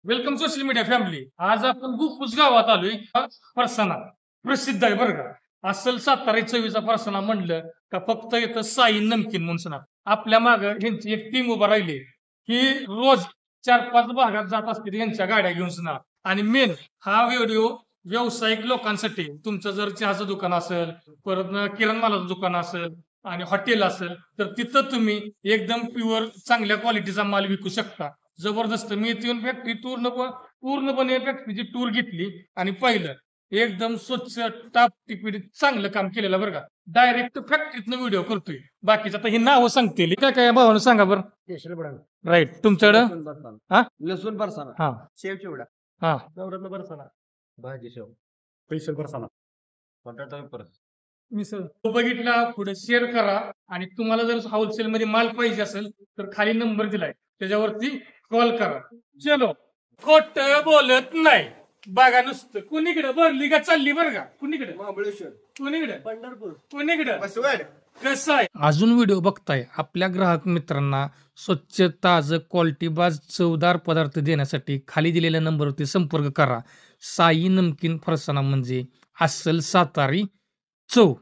Welcome social media family. आज आपण गुफूस गावात आलोय. फरसाना प्रसिद्ध आहे बरं का. अस्सल सातारा चवीचा फरसाना म्हणलं का फक्त येतं साई नमकीन म्हणून. आपल्या माग ह्यांची एक टीम उभा राहिली ही रोज 4-5 भागात जात असते यांच्या गाड्या घेऊन सुना. आणि मेन हा व्हिडिओ व्यावसायिक लोकांसाठी, तुमचं जर चहाचं दुकान असेल, परत किराणा मालाचं दुकान असेल आणि हॉटेल असेल, तर तिथं तुम्ही एकदम प्युअर चांगल्या क्वालिटीचा माल विकू शकता. जबरदस्त. मी इथे येऊन फॅक्टरी पूर्णपणे फॅक्टरीची टूर घेतली आणि पाहिलं एकदम स्वच्छ टाप टिपीट चांगलं काम केलेलं बरं का. डायरेक्ट फॅक्टरीतनं व्हिडिओ करतोय. बाकीचं आता ही नावं सांगतील काय काय भावानं सांगा बरं. केशर बडांग, राईट. तुमच्याकडं लसूण फरसाणा, हा लसूण फरसाणा, हा शेव चिवडा, हा नवरत्न फरसाणा, भाजी शेव, पैसे फरसाना बटाटा वेफर्स. मी सर बघितला पुढे शेअर करा. आणि तुम्हाला जर होलसेल मध्ये माल पाहिजे असेल तर खाली नंबर दिलाय त्याच्यावरती कॉल करा. चलो, खोट बोलत नाही. बघा नुसतं कुणीकडे भरली का चालली बरं का. कुणीकडे महाबळेश्वर, कुणीकडे पंढरपूर, कुणीकडे बसवड. कसं आहे. अजून व्हिडिओ बघताय आपल्या ग्राहक मित्रांना स्वच्छ ताजं क्वालिटीबाज चवदार पदार्थ देण्यासाठी खाली दिलेल्या नंबरवरती संपर्क करा. साई नमकीन फरसाना म्हणजे अस्सल सातारी चव.